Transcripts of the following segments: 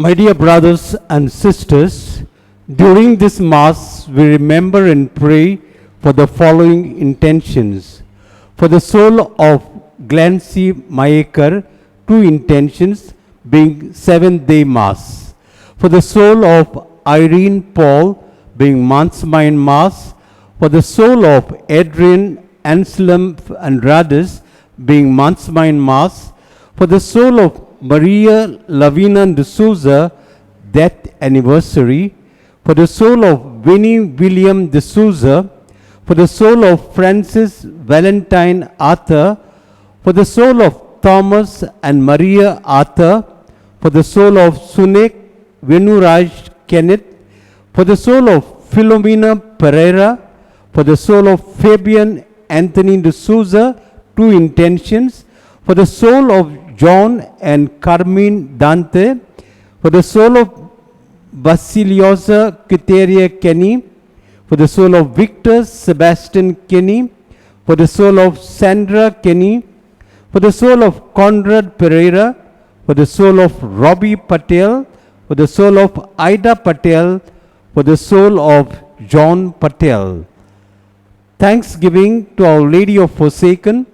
My dear brothers and sisters, during this Mass, we remember and pray for the following intentions. For the soul of Glancy Mayekar, two intentions being Seventh-day Mass. For the soul of Irene Paul, being Month's Mind Mass. For the soul of Adrian Anselm Andrades, being Month's Mind Mass. For the soul of Maria Lavina D'Souza, death anniversary. For the soul of Winnie William D'Souza. For the soul of Francis Valentine Arthur. For the soul of Thomas and Maria Arthur. For the soul of Sunek Venuraj Kenneth. For the soul of Philomena Pereira. For the soul of Fabian Anthony D'Souza, two intentions. For the soul of John and Carmine Dante. For the soul of Basiliosa Quiteria Kenny. For the soul of Victor Sebastian Kenny. For the soul of Sandra Kenny. For the soul of Conrad Pereira. For the soul of Robbie Patel. For the soul of Ida Patel. For the soul of John Patel. Thanksgiving to Our Lady of Forsaken.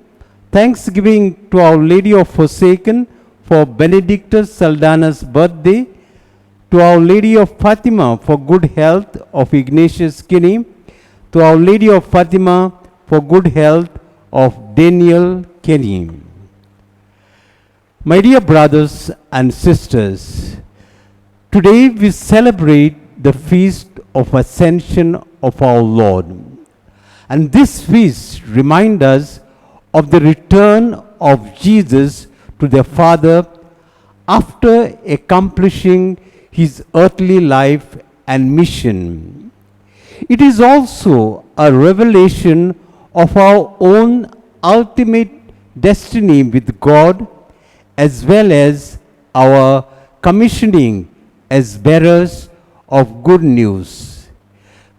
Thanksgiving to Our Lady of Forsaken for Benedictus Saldana's birthday. To Our Lady of Fatima for good health of Ignatius Kinney. To Our Lady of Fatima for good health of Daniel Kenny. My dear brothers and sisters, today we celebrate the feast of Ascension of our Lord. And this feast reminds us of the return of Jesus to the Father after accomplishing his earthly life and mission. It is also a revelation of our own ultimate destiny with God, as well as our commissioning as bearers of good news.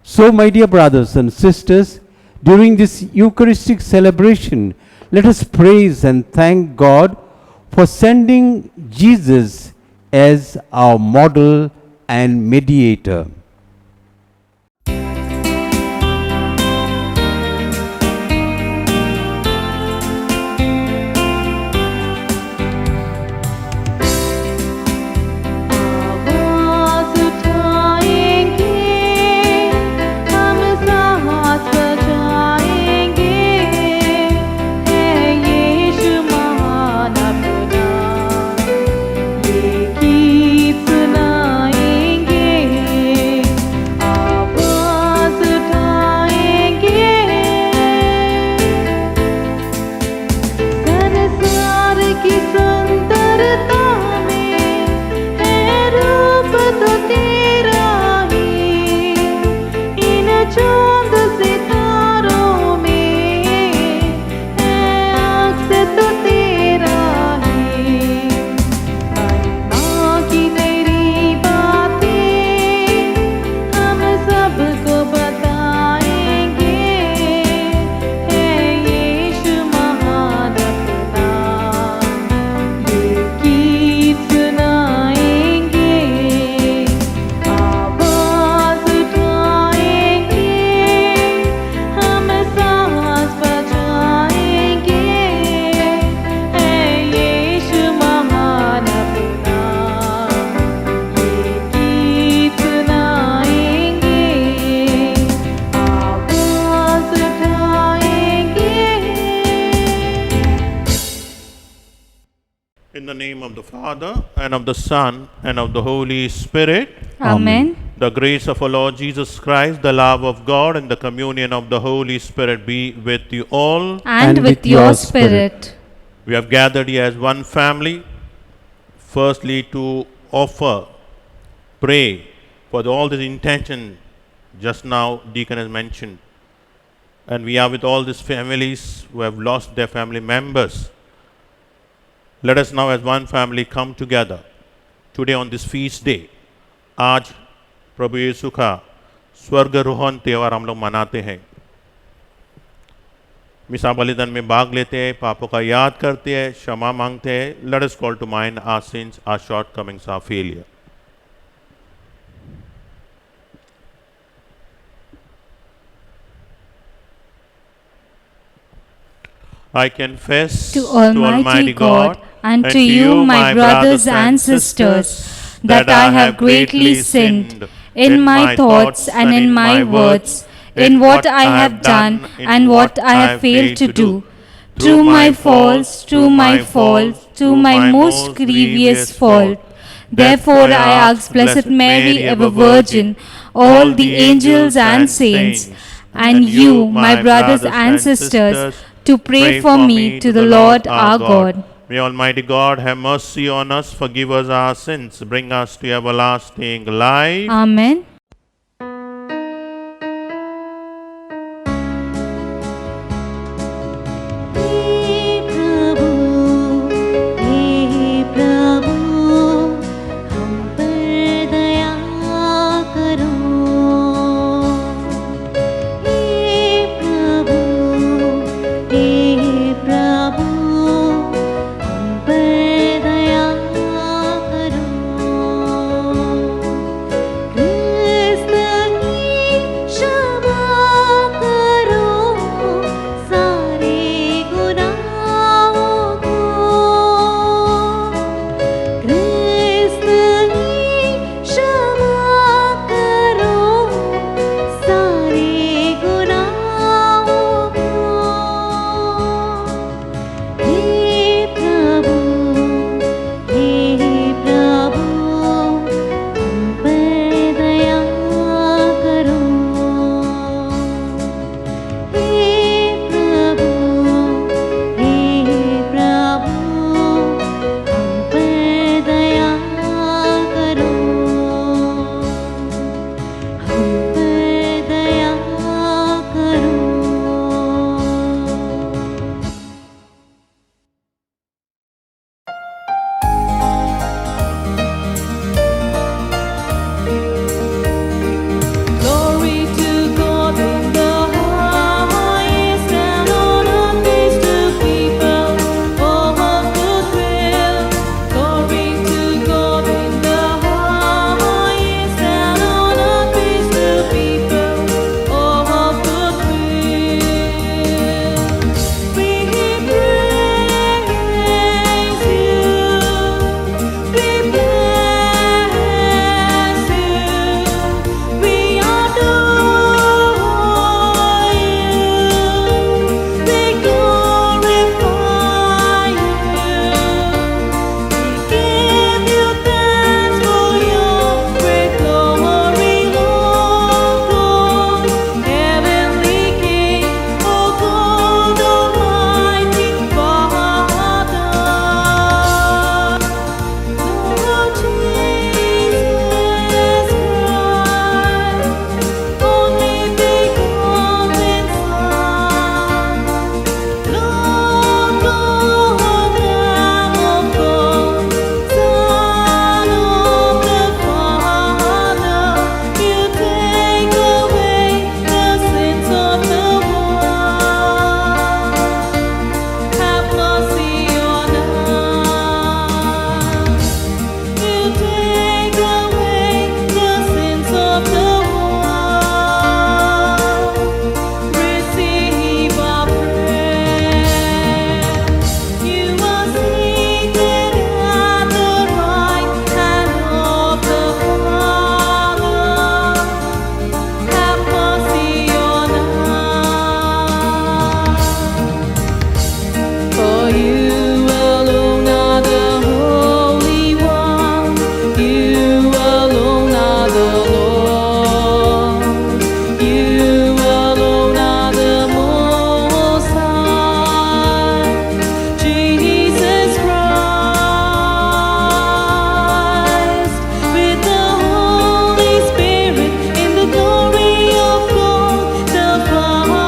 So, my dear brothers and sisters, during this Eucharistic celebration, let us praise and thank God for sending Jesus as our model and mediator. In the name of the Father, and of the Son, and of the Holy Spirit. Amen. The grace of our Lord Jesus Christ, the love of God, and the communion of the Holy Spirit be with you all. And with your spirit. We have gathered here as one family, firstly to offer, pray for all this intention just now Deacon has mentioned. And we are with all these families who have lost their family members. Let us now as one family come together today on this feast day. आज प्रभु यीशु का स्वर्गारोहण त्यौहार हम लोग मनाते हैं। मिसा बलिदान में भाग लेते हैं, पापों का याद करते हैं, क्षमा मांगते हैं. Let us call to mind our sins, our shortcomings, our failure. I confess to Almighty God and to you, my brothers and sisters, that I have greatly sinned in my thoughts and in my words, in what I have done and what I have failed to do. Through my faults, through my most grievous fault. Therefore I ask Blessed Mary, ever Virgin, all the angels and saints, and you, my brothers and sisters, to pray for me to the Lord our God. May Almighty God have mercy on us, forgive us our sins, bring us to everlasting life. Amen. हे प्रभु हम पर दया करो। हे प्रभु हम पर दया करो। क्रिस्त की क्षमा करो सारे गुनाहों को। क्रिस्त की क्षमा करो सारे गुनाहों को। हे प्रभु हम पर दया करो। हे प्रभु हम पर दया करो। हम पर दया करो। Glory to God in the highest, and on earth peace to people all of good will. Glory to God in the highest, and on earth peace to people all of good will. We praise you, we bless you, we adore you, we glorify you, we give you thanks for your great glory, Lord, Heavenly King, O God Almighty Father. Lord Jesus Christ, only begotten Son, Lord God, Lamb of God, Son of the Father, you take away the sins of the world. Have mercy on us. You take away the sins of the world. Receive our prayer. You are seated at the right hand of the Father. Have mercy on us. For you alone are the Holy One, you alone are the Lord, you alone are the Most High, Jesus Christ, with the Holy Spirit in the glory of God the Father.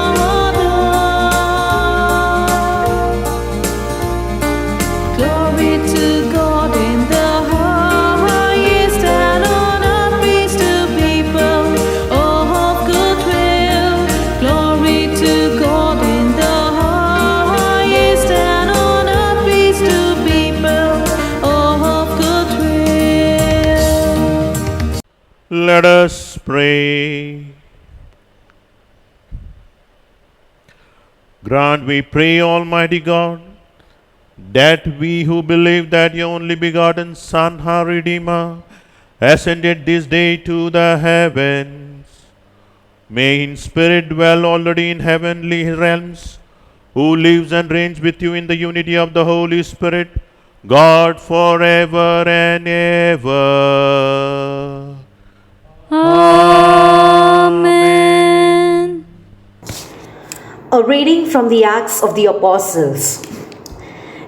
Glory to God in the highest, and on earth peace to people all of good will. Glory to God in the highest, and on earth peace to people all of good will. Let us pray. Grant, we pray, Almighty God, that we who believe that your only begotten Son, our Redeemer, ascended this day to the heavens, may in spirit dwell already in heavenly realms, who lives and reigns with you in the unity of the Holy Spirit, God forever and ever. Amen. A reading from the Acts of the Apostles.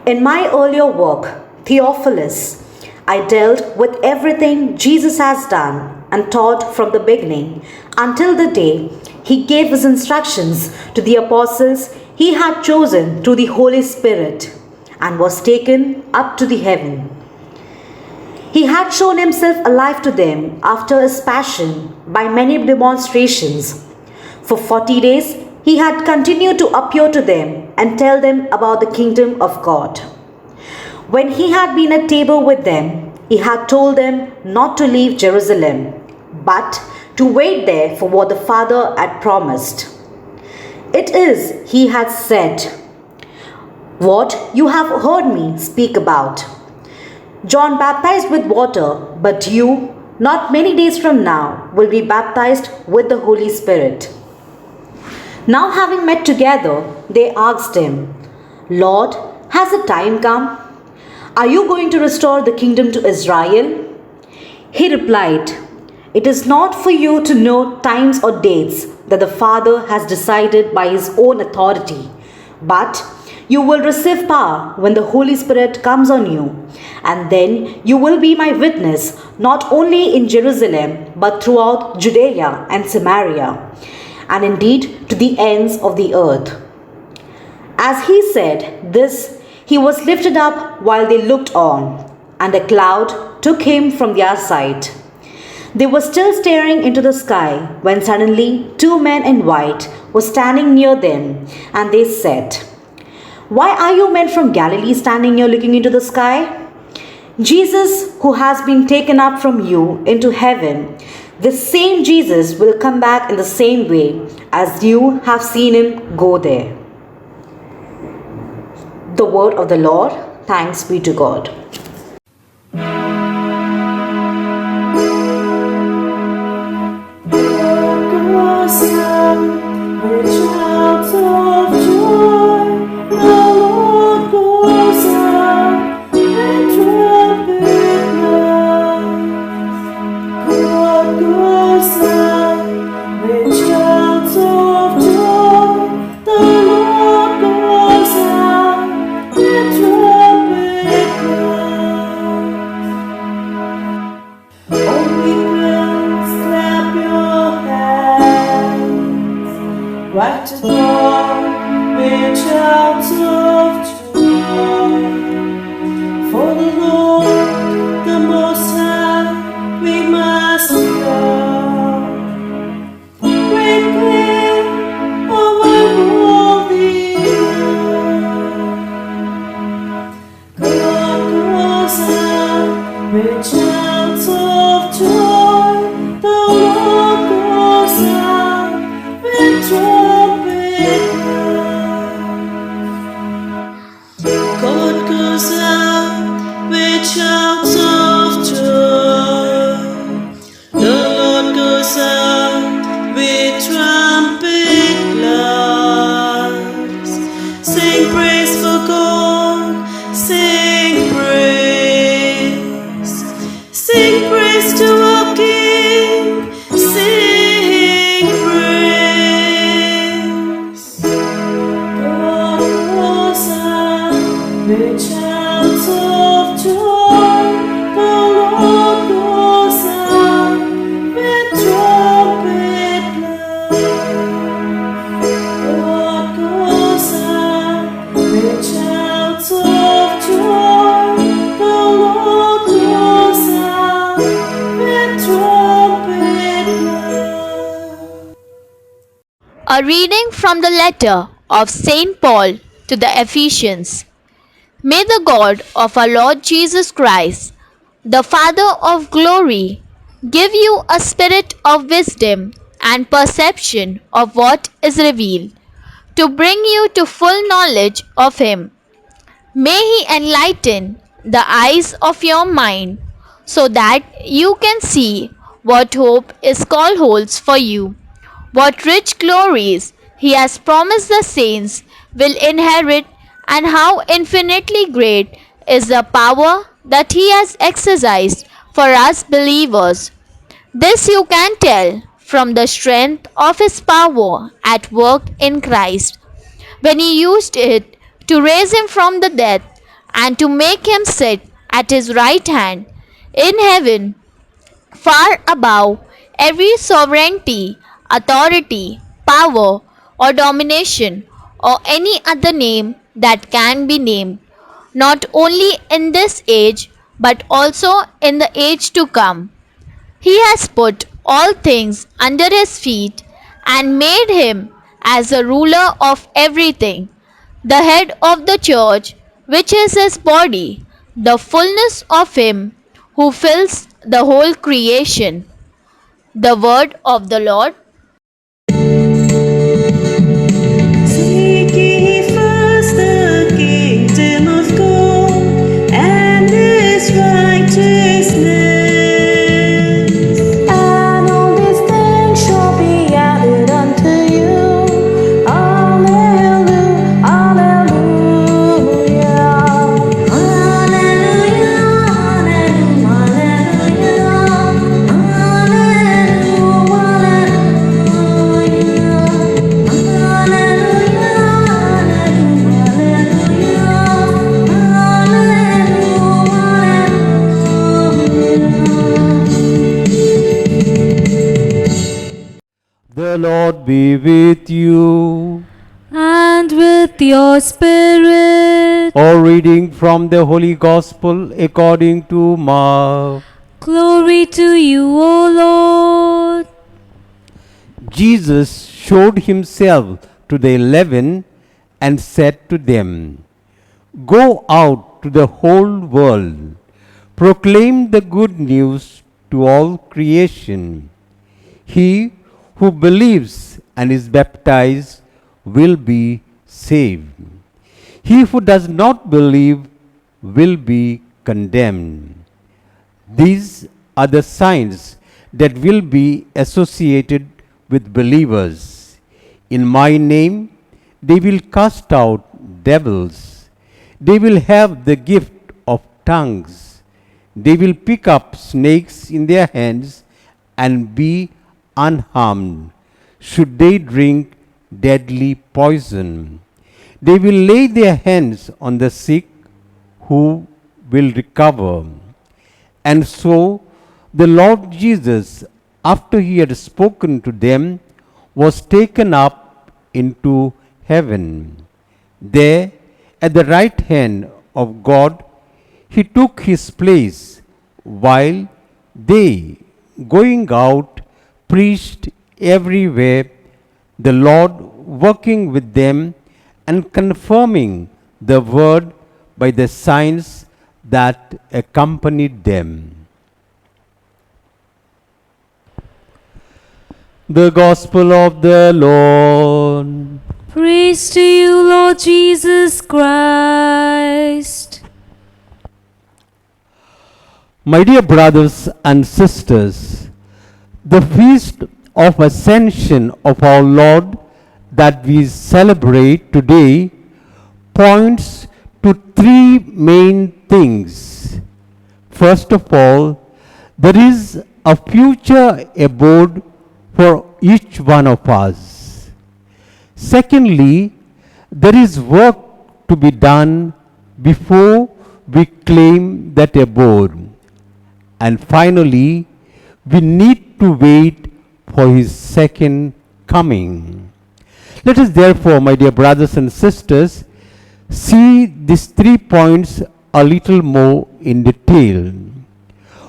In my earlier work, Theophilus, I dealt with everything Jesus has done and taught from the beginning until the day he gave his instructions to the apostles he had chosen through the Holy Spirit and was taken up to the heaven. He had shown himself alive to them after his passion by many demonstrations. For 40 days, he had continued to appear to them and tell them about the kingdom of God. When he had been at table with them, he had told them not to leave Jerusalem, but to wait there for what the Father had promised. It is, he had said, what you have heard me speak about. John baptized with water, but you, not many days from now, will be baptized with the Holy Spirit. Now having met together, they asked him, Lord, has the time come? Are you going to restore the kingdom to Israel? He replied, it is not for you to know times or dates that the Father has decided by his own authority, but you will receive power when the Holy Spirit comes on you, and then you will be my witness not only in Jerusalem but throughout Judea and Samaria, and indeed to the ends of the earth. As he said this, he was lifted up while they looked on, and a cloud took him from their sight. They were still staring into the sky when suddenly 2 men in white were standing near them, and they said, why are you men from Galilee standing here looking into the sky? Jesus, who has been taken up from you into heaven, the same Jesus will come back in the same way as you have seen him go there. The word of the Lord. Thanks be to God. Right to God, with shouts of joy. For the Lord, the Most High, we must go. Great King over all the earth. God goes out with shouts of joy. The Lord goes out with trumpet blast. God goes out with shouts of joy. The Lord goes out with trumpet blast. Sing praise for God, sing praise. Sing praise to our King, sing praise. God goes out with shouts of joy. The Lord goes out with trumpet blast. God goes out with shouts of joy. The Lord goes out with trumpet blast. A reading from the letter of St. Paul to the Ephesians. May the God of our Lord Jesus Christ, the Father of glory, give you a spirit of wisdom and perception of what is revealed, to bring you to full knowledge of Him. May He enlighten the eyes of your mind so that you can see what hope His call holds for you, what rich glories He has promised the saints will inherit, and how infinitely great is the power that He has exercised for us believers. This you can tell from the strength of His power at work in Christ, when He used it to raise Him from the dead and to make Him sit at His right hand in heaven, far above every sovereignty, authority, power, or domination, or any other name that can be named, not only in this age, but also in the age to come. He has put all things under His feet and made Him as the ruler of everything, the head of the church, which is His body, the fullness of Him who fills the whole creation. The word of the Lord. Seek ye first the kingdom of God and His righteousness, and all these things shall be added unto you. Hallelujah, hallelujah, hallelujah, The Lord be with you. And with your spirit. A reading from the Holy Gospel according to Mark. Glory to you, O Lord. Jesus showed himself to the 11 and said to them, "Go out to the whole world, proclaim the good news to all creation. He who believes and is baptized will be saved. He who does not believe will be condemned. These are the signs that will be associated with believers. In my name, they will cast out devils. They will have the gift of tongues. They will pick up snakes in their hands and be unharmed. Should they drink deadly poison, they will lay their hands on the sick who will recover." And so the Lord Jesus, after he had spoken to them, was taken up into heaven. There, at the right hand of God, he took his place, while they, going out, preached everywhere, the Lord working with them and confirming the word by the signs that accompanied them. The Gospel of the Lord. Praise to you, Lord Jesus Christ. My dear brothers and sisters, the feast of Ascension of our Lord that we celebrate today points to three main things. First of all, there is a future abode for each one of us. Secondly, there is work to be done before we claim that abode. And finally, we need to wait for his second coming. Let us therefore, my dear brothers and sisters, see these 3 points a little more in detail.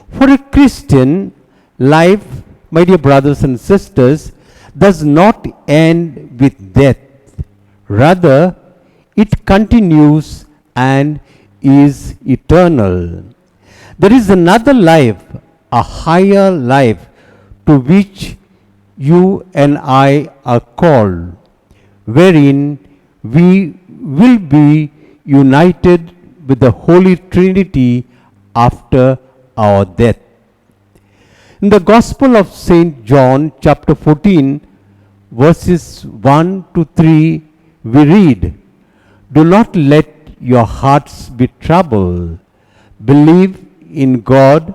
For a Christian, life, my dear brothers and sisters, does not end with death. Rather, it continues and is eternal. There is another life, a higher life, to which you and I are called. wherein we will be united with the Holy Trinity after our death. In the Gospel of St. John, chapter 14, verses 1 to 3, we read, "Do not let your hearts be troubled. Believe in God,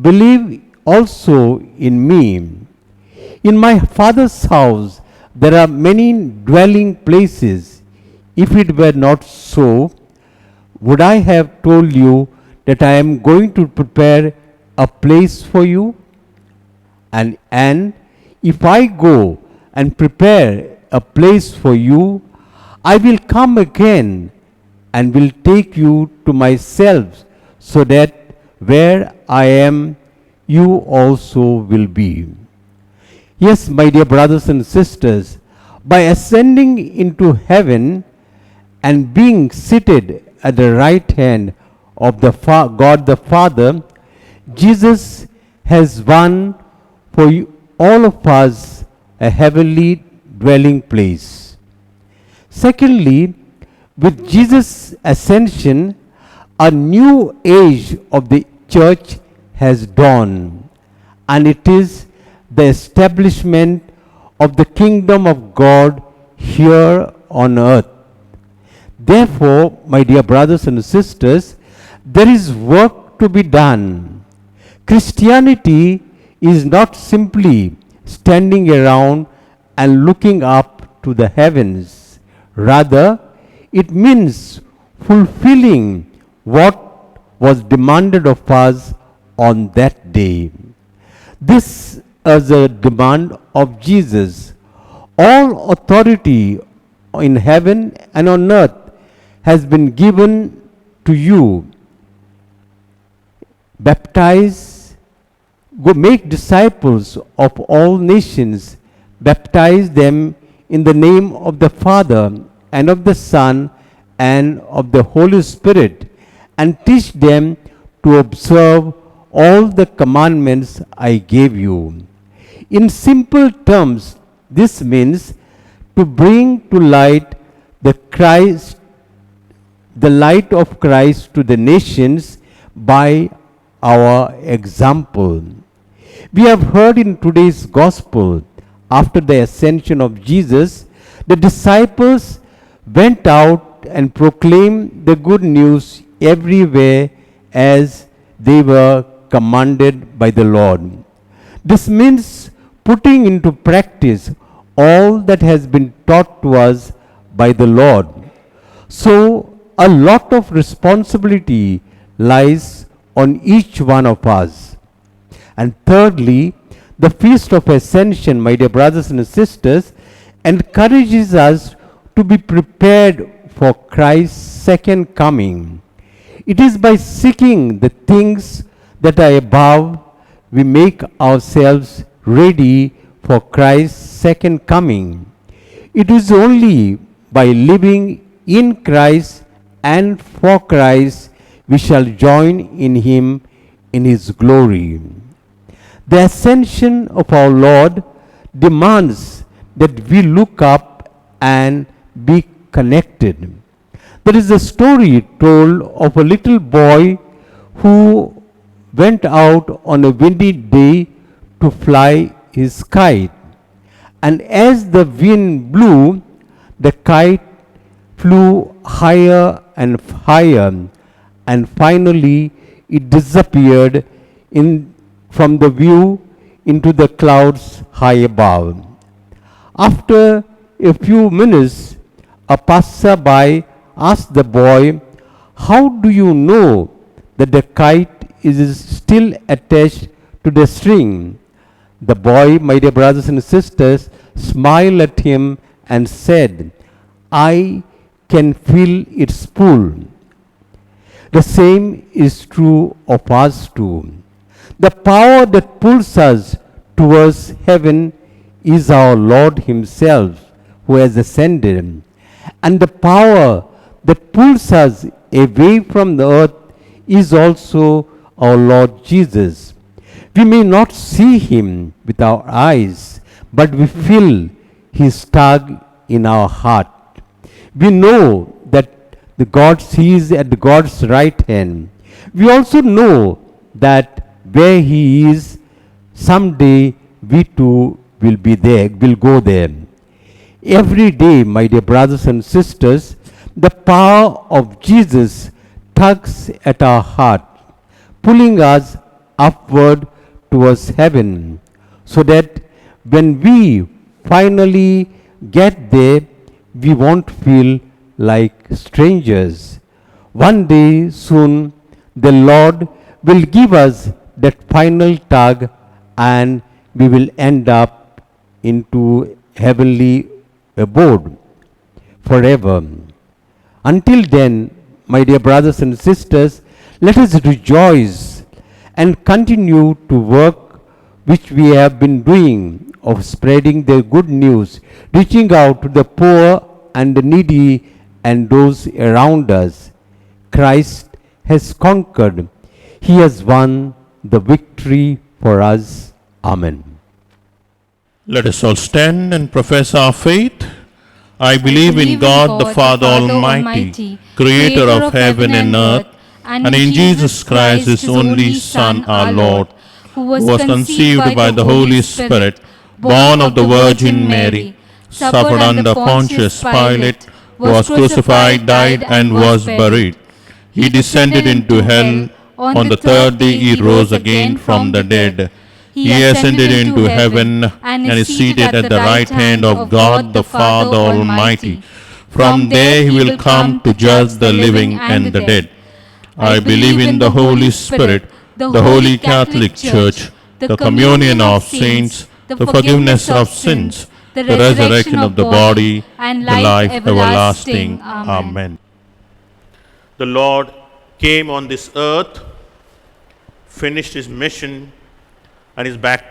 believe also in me. In my Father's house there are many dwelling places. If it were not so, would I have told you that I am going to prepare a place for you? And if I go and prepare a place for you, I will come again and will take you to myself, so that where I am, you also will be." Yes, my dear brothers and sisters, by ascending into heaven and being seated at the right hand of the God the Father, Jesus has won for all of us a heavenly dwelling place. Secondly, with Jesus' ascension, a new age of the church has dawned, and it is the establishment of the kingdom of God here on earth. Therefore, my dear brothers and sisters, there is work to be done. Christianity is not simply standing around and looking up to the heavens. Rather, it means fulfilling what was demanded of us on that day. This is a demand of Jesus. All authority in heaven and on earth has been given to you. Baptize, go make disciples of all nations, baptize them in the name of the Father and of the Son and of the Holy Spirit, and teach them to observe all the commandments I gave you. In simple terms, this means to bring to light the light of Christ to the nations by our example. We have heard in today's gospel, after the ascension of Jesus, the disciples went out and proclaimed the good news everywhere as they were commanded by the Lord. This means putting into practice all that has been taught to us by the Lord. So, a lot of responsibility lies on each one of us. And thirdly, the Feast of Ascension, my dear brothers and sisters, encourages us to be prepared for Christ's second coming. It is by seeking the things that are above we make ourselves ready for Christ's second coming. It is only by living in Christ and for Christ we shall join in Him in His glory. The ascension of our Lord demands that we look up and be connected. There is a story told of a little boy who went out on a windy day to fly his kite. And as the wind blew, the kite flew higher and higher, and finally it disappeared from the view into the clouds high above. After a few minutes, a passerby asked the boy, "How do you know that the kite is still attached to the string?" The boy, my dear brothers and sisters, smiled at him and said, "I can feel its pull." The same is true of us too. The power that pulls us towards heaven is our Lord Himself, who has ascended. And the power that pulls us away from the earth is also our Lord Jesus. We may not see Him with our eyes, but we feel His tug in our heart. We know that the God sees at God's right hand. We also know that where He is, someday we too will be there, will go there. Every day, my dear brothers and sisters, the power of Jesus tugs at our heart, pulling us upward towards heaven, so that when we finally get there, we won't feel like strangers. One day soon, the Lord will give us that final tug and we will end up into heavenly abode forever. Until then, my dear brothers and sisters, let us rejoice and continue to work which we have been doing of spreading the good news, reaching out to the poor and the needy and those around us. Christ has conquered. He has won the victory for us. Amen. Let us all stand and profess our faith. I believe in God, the Father Almighty, creator of heaven and earth, and in Jesus Christ, his only Son, our Lord, who was conceived by the Holy Spirit, born of the Virgin Mary, suffered under Pontius Pilate, was crucified, died, and was buried. He descended into hell. On the third day he rose again from the dead. He ascended into heaven and is seated at the right hand of God the Father Almighty. From there he will come to judge the living and the dead. I believe in the Holy Spirit, the Holy Catholic Church, the communion of saints, the forgiveness of sins, the resurrection of the body, and the life everlasting. Amen. The Lord came on this earth, finished his mission, and is back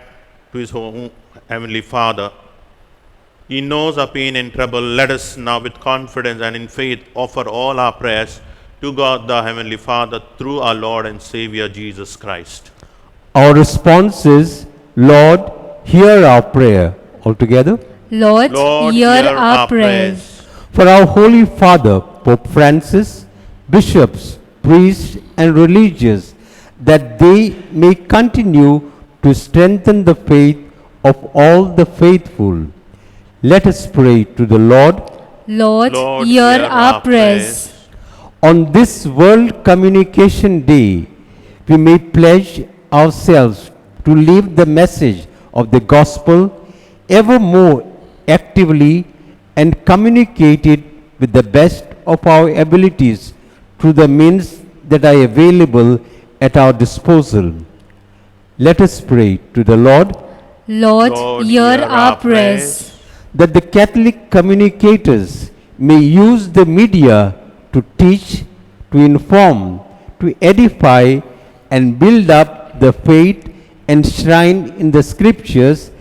to his home, Heavenly Father. He knows our pain and trouble. Let us now with confidence and in faith offer all our prayers to God the Heavenly Father through our Lord and Savior Jesus Christ. Our response is, Lord, hear our prayer. All together. Lord, hear our prayers. For our Holy Father, Pope Francis, bishops, priests, and religious, that they may continue to strengthen the faith of all the faithful. Let us pray to the Lord. Lord, hear our prayers. On this World Communication Day, we may pledge ourselves to live the message of the gospel ever more actively and communicate it with the best of our abilities through the means that are available at our disposal. Let us pray to the Lord. Lord, hear our prayers. That the Catholic communicators may use the media to teach, to inform, to edify, and build up the faith enshrined in the scriptures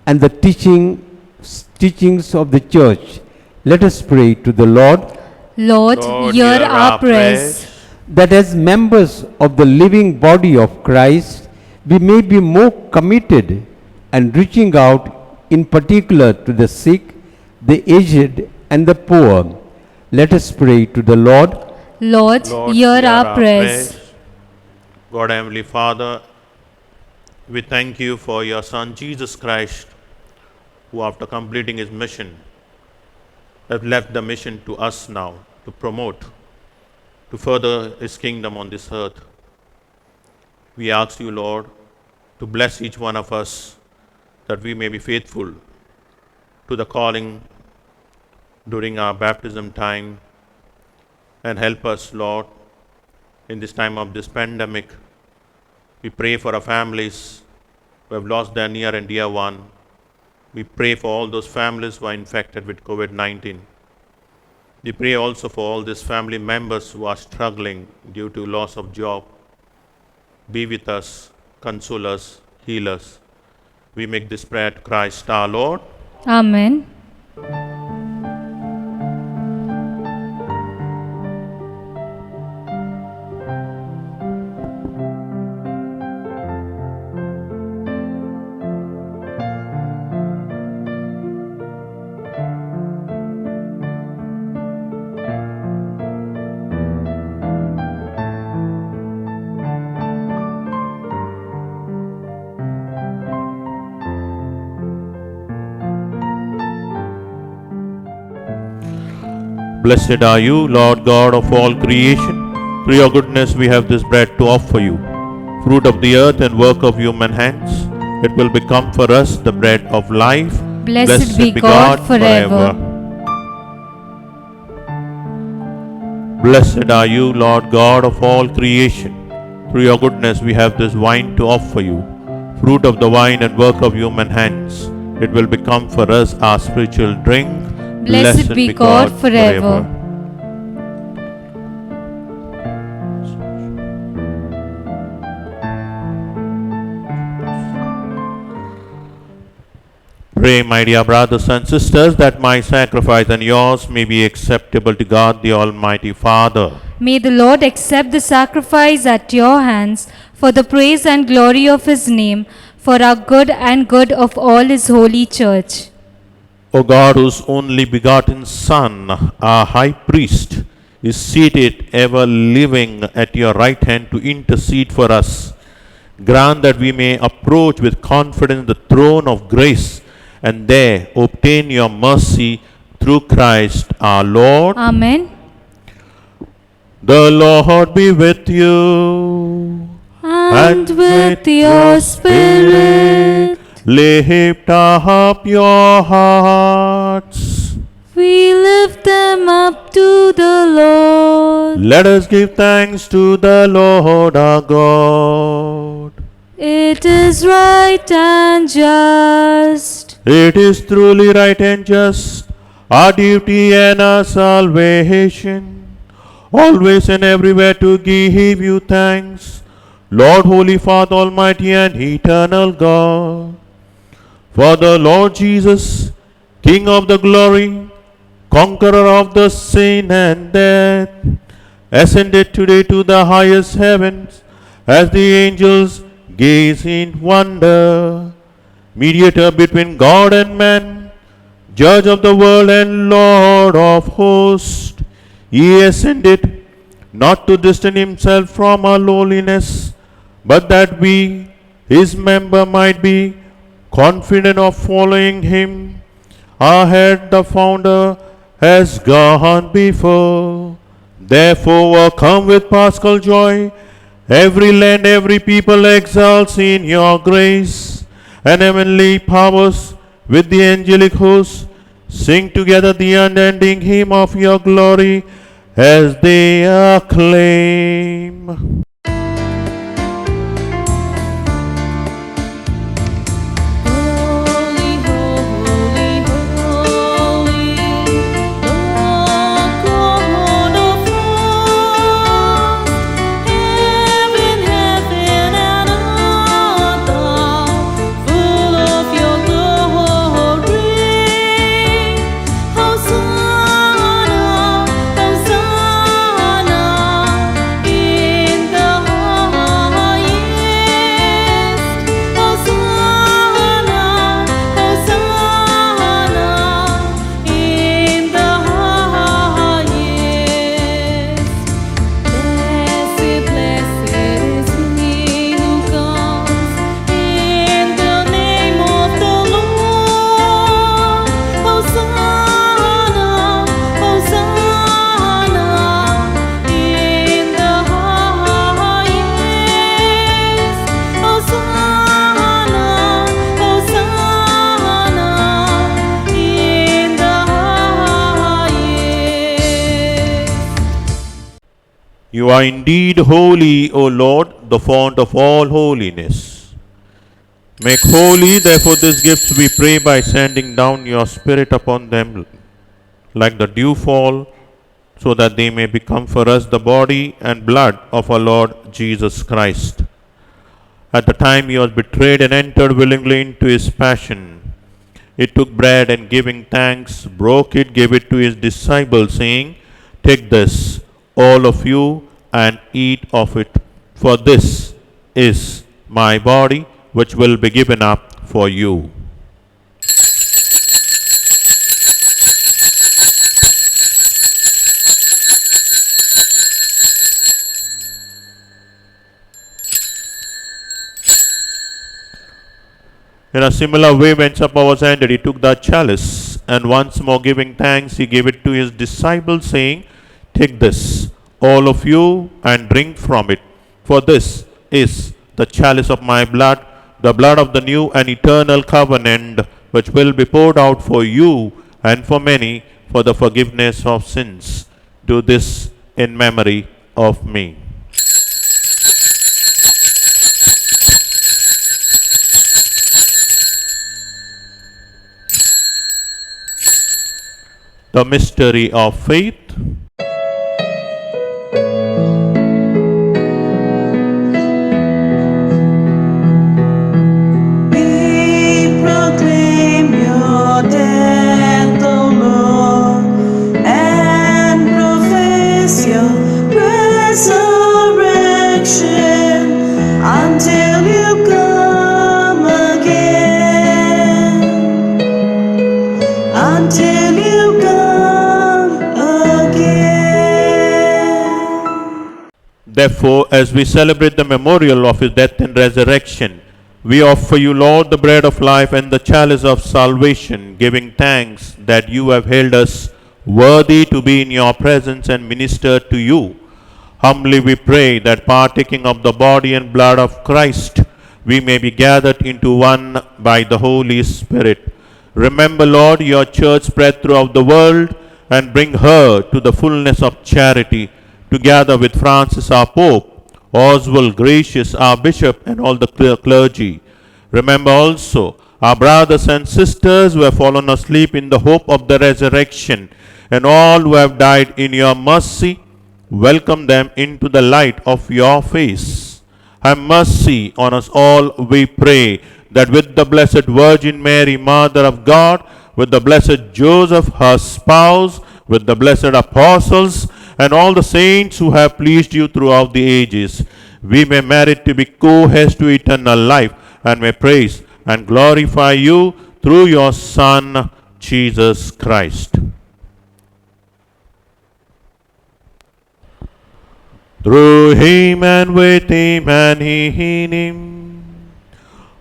and the teachings of the church. Let us pray to the Lord. Lord, hear our prayers. That as members of the living body of Christ, we may be more committed and reaching out in particular to the sick, the aged, and the poor. Let us pray to the Lord. Lord, hear our prayers. God, Heavenly Father, we thank you for your Son Jesus Christ, who after completing his mission, have left the mission to us now to promote, to further his kingdom on this earth. We ask you, Lord, to bless each one of us, that we may be faithful to the calling during our baptism time, and help us, Lord, in this time of this pandemic. We pray for our families who have lost their near and dear one. We pray for all those families who are infected with COVID-19. We pray also for all these family members who are struggling due to loss of job. Be with us, console us, heal us. We make this prayer to Christ our Lord. Amen. Blessed are you, Lord God of all creation. Through your goodness we have this bread to offer you, fruit of the earth and work of human hands. It will become for us the bread of life. Blessed be God forever. Blessed are you, Lord God of all creation. Through your goodness we have this wine to offer you, fruit of the vine and work of human hands. It will become for us our spiritual drink. Blessed be God forever. Pray, my dear brothers and sisters, that my sacrifice and yours may be acceptable to God the Almighty Father. May the Lord accept the sacrifice at your hands for the praise and glory of his name, for our good and good of all his holy church. O God, whose only begotten Son, our high priest, is seated ever living at your right hand to intercede for us, grant that we may approach with confidence the throne of grace and there obtain your mercy through Christ our Lord. Amen. The Lord be with you. And with your spirit, Lift up your hearts. we lift them up to the Lord. Let us give thanks to the Lord our God. It is right and just. It is truly right and just, our duty and our salvation, always and everywhere to give you thanks, Lord, Holy Father, Almighty and Eternal God. For the Lord Jesus, King of the glory, conqueror of the sin and death, ascended today to the highest heavens, as the angels gaze in wonder. Mediator between God and man, Judge of the world and Lord of hosts, he ascended not to distance himself from our lowliness, but that we, his member, might be confident of following him. Our head, the founder, has gone before. Therefore, come with paschal joy. Every land, every people exalts in your grace. And heavenly powers with the angelic hosts sing together the unending hymn of your glory as they acclaim. Holy, holy, holy, Lord God of hosts. Heaven, heaven and earth are full of your glory. Hosanna, Hosanna in the highest. Hosanna, Hosanna in the highest. Blessed, blessed is he who comes in the name of the Lord. Hosanna, Hosanna in the highest. Hosanna, Hosanna in the highest. You are indeed holy, O Lord, the fount of all holiness. Make holy, therefore, these gifts, we pray, by sending down your Spirit upon them like the dewfall, so that they may become for us the body and blood of our Lord Jesus Christ. At the time he was betrayed and entered willingly into his passion, he took bread and giving thanks, broke it, gave it to his disciples, saying, "Take this, all of you, and eat of it, for this is my body, which will be given up for you." In a similar way, when supper was ended, he took the chalice, and once more giving thanks, he gave it to his disciples, saying, "Take this, all of you, and drink from it. For this is the chalice of my blood, the blood of the new and eternal covenant, which will be poured out for you and for many for the forgiveness of sins. Do this in memory of me." The mystery of faith. We proclaim your death, O Lord, and profess your resurrection until you come again. Until you come again. Therefore, as we celebrate the memorial of his death and resurrection, we offer you, Lord, the bread of life and the chalice of salvation, giving thanks that you have held us worthy to be in your presence and minister to you. Humbly we pray that partaking of the body and blood of Christ, we may be gathered into one by the Holy Spirit. Remember, Lord, your church spread throughout the world, and bring her to the fullness of charity, together with Francis our Pope, Oswald Gracious our Bishop, and all the clergy. Remember also our brothers and sisters who have fallen asleep in the hope of the resurrection, and all who have died in your mercy. Welcome them into the light of your face. Have mercy on us all, we pray, that with the Blessed Virgin Mary, Mother of God, with the Blessed Joseph, her spouse, with the blessed apostles, and all the saints who have pleased you throughout the ages, we may merit to be co-heirs to eternal life, and may praise and glorify you through your Son, Jesus Christ. Through him and with him and in him,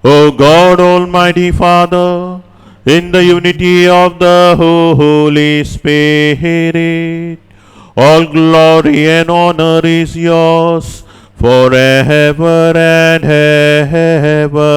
O God, Almighty Father, in the unity of the Holy Spirit, all glory and honor is yours forever and ever.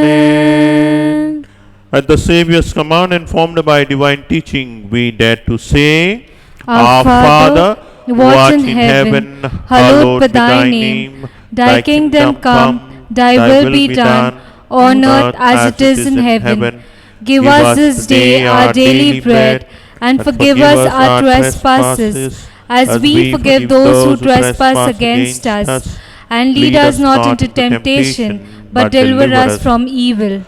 Amen. At the Saviour's command, informed by divine teaching, we dare to say, Our Father, who art in heaven, hallowed be thy name. Thy kingdom come, thy will be done, on earth as it is in heaven. Give us this day our daily bread, and forgive us our trespasses, as we forgive those who trespass against us. And lead us not into temptation, but deliver us from evil.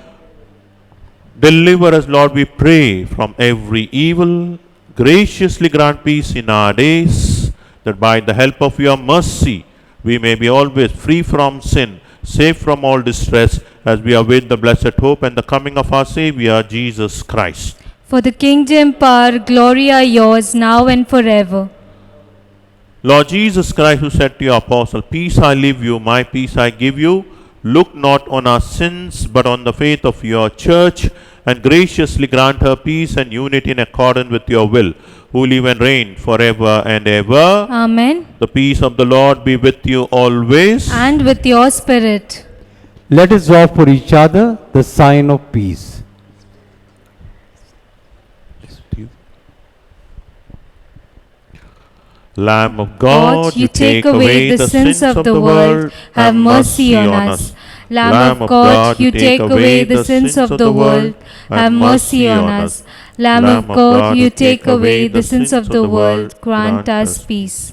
Deliver us, Lord, we pray, from every evil. Graciously grant peace in our days, that by the help of your mercy we may be always free from sin, safe from all distress, as we await the blessed hope and the coming of our Saviour, Jesus Christ. For the kingdom, power, glory are yours, now and forever. Lord Jesus Christ, who said to your apostle, "Peace I leave you, my peace I give you," look not on our sins, but on the faith of your church, and graciously grant her peace and unity in accordance with your will, who live and reign forever and ever. Amen. The peace of the Lord be with you always. And with your spirit. Let us offer each other the sign of peace. Lamb of God, you take away the sins of the world, have mercy on us. Lamb of God, you take away the sins of the world, have mercy on us. Lamb of God, you take away the sins of the world, grant us peace.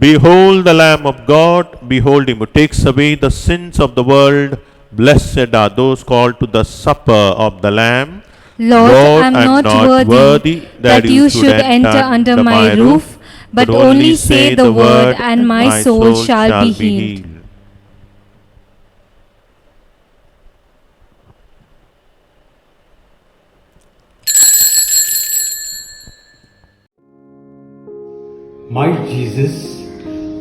Behold the Lamb of God, behold him who takes away the sins of the world. Blessed are those called to the supper of the Lamb. Lord, I am not worthy that you should enter under my roof, but only say the word, and my soul shall be healed. My Jesus,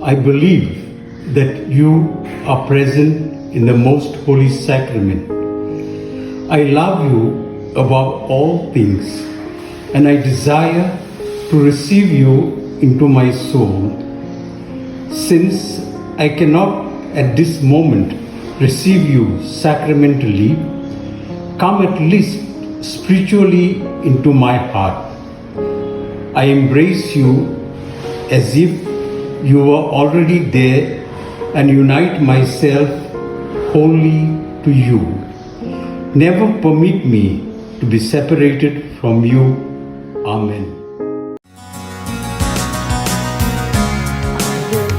I believe that you are present in the most holy sacrament. I love you above all things, and I desire to receive you into my soul. Since I cannot at this moment receive you sacramentally, come at least spiritually into my heart. I embrace you as if you were already there and unite myself wholly to you. Never permit me to be separated from you. Amen.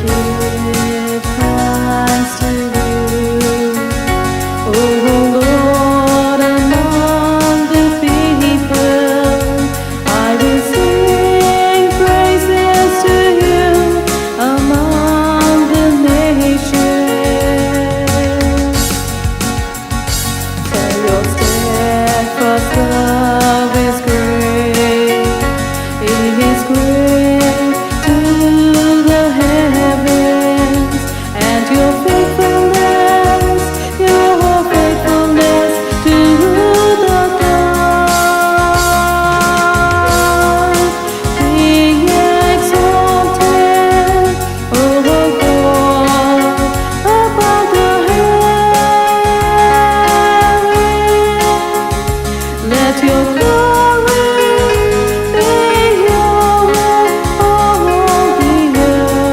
Give thanks to you, O Lord, among the people. I will sing praises to you among the nations. For your steadfast love is great, it is great to the heavens, and your faithfulness to the gods. Be exalted, O God, above the heavens. Let your glory be over all the earth.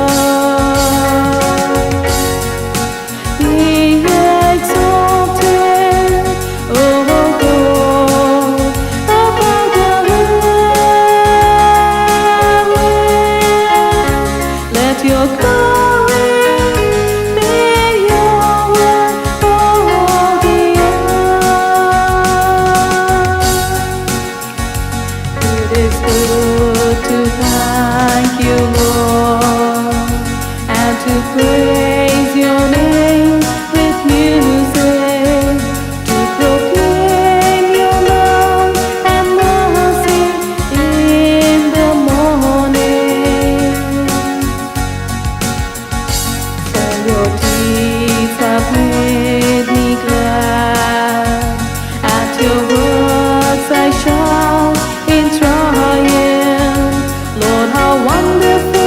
Be exalted, O God, above the heavens. Let your glory be over all the earth. It is good to thank you, Lord, and to praise your name with music, to proclaim your love and mercy in the morning. For your deeds have made me glad. At your words I shout in triumph. Lord, how wonderful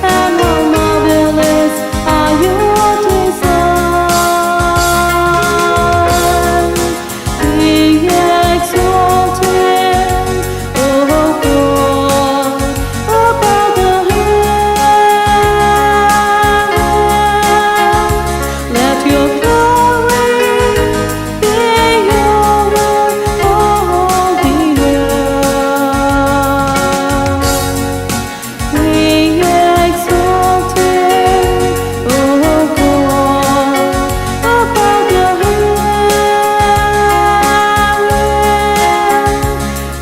and how marvelous are your designs. Be exalted, O God, above the heavens. Let your glory be over all the earth. Be exalted, O God, above the heavens.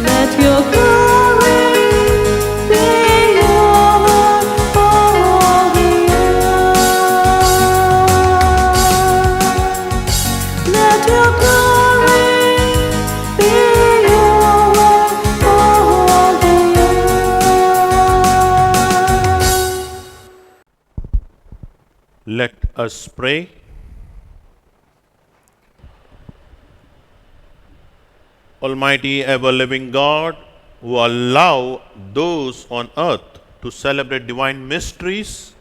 Let your glory be over all the earth. Let your glory be over all the earth. Let us pray. Almighty ever-living God, who allow those on earth to celebrate divine mysteries,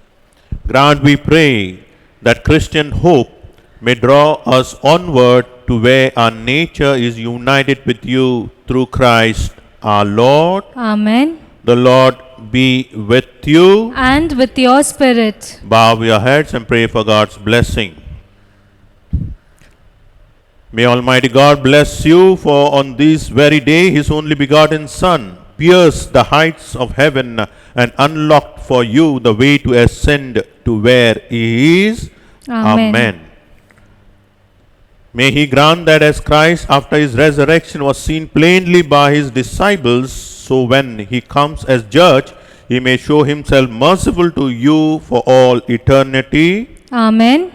grant, we pray, that Christian hope may draw us onward to where our nature is united with you through Christ our Lord. Amen. The Lord be with you. And with your spirit. Bow your heads and pray for God's blessing. May Almighty God bless you, for on this very day His only begotten Son pierced the heights of heaven and unlocked for you the way to ascend to where He is. Amen. May He grant that as Christ after His resurrection was seen plainly by His disciples, so when He comes as judge, He may show Himself merciful to you for all eternity. Amen.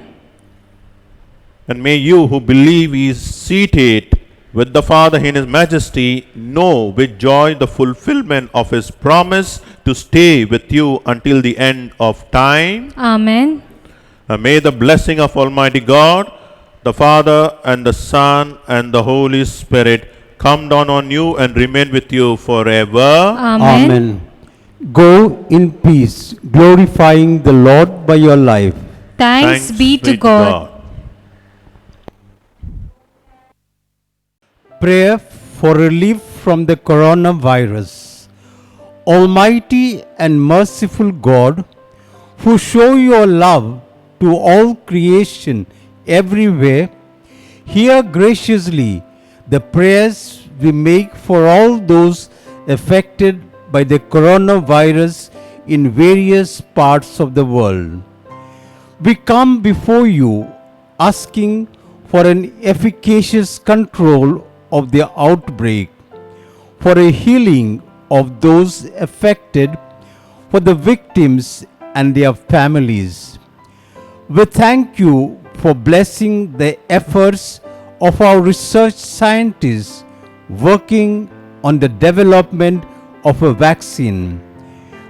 And may you who believe He is seated with the Father in His majesty, know with joy the fulfillment of His promise to stay with you until the end of time. Amen. And may the blessing of Almighty God, the Father and the Son and the Holy Spirit come down on you and remain with you forever. Amen. Amen. Go in peace, glorifying the Lord by your life. Thanks be to God. Prayer for relief from the coronavirus. Almighty and merciful God, who show your love to all creation everywhere, hear graciously the prayers we make for all those affected by the coronavirus in various parts of the world. We come before you asking for an efficacious control of the outbreak, for a healing of those affected, for the victims and their families. We thank you for blessing the efforts of our research scientists working on the development of a vaccine.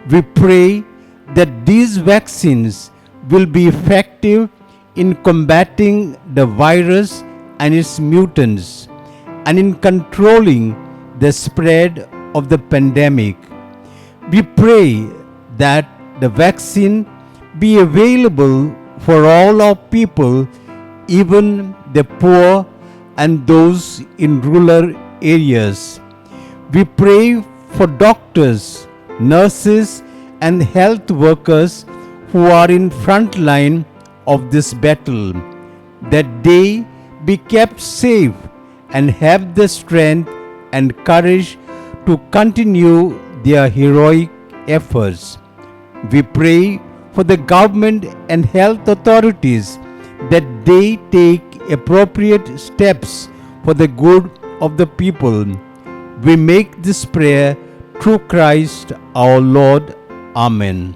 We pray that these vaccines will be effective in combating the virus and its mutants, and in controlling the spread of the pandemic. We pray that the vaccine be available for all our people, even the poor and those in rural areas. We pray for doctors, nurses, and health workers who are in front line of this battle, that they be kept safe and have the strength and courage to continue their heroic efforts. We pray for the government and health authorities that they take appropriate steps for the good of the people. We make this prayer through Christ our Lord. Amen.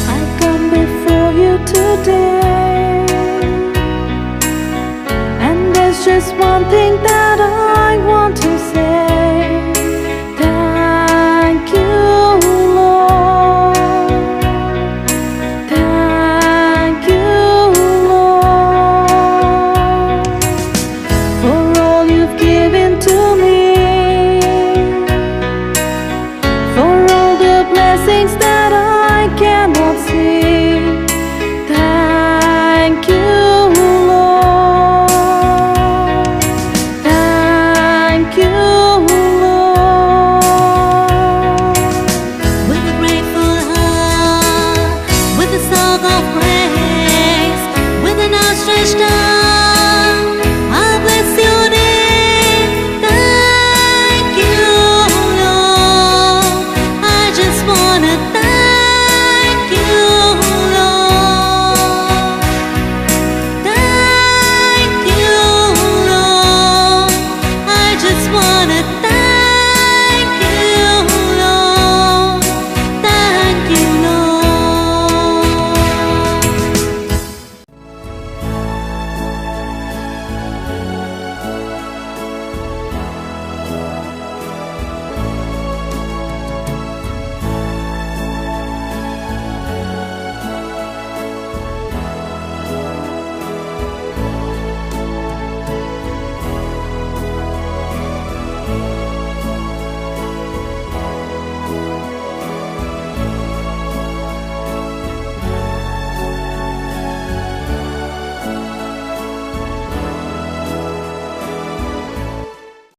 I come before you today, and there's just one thing that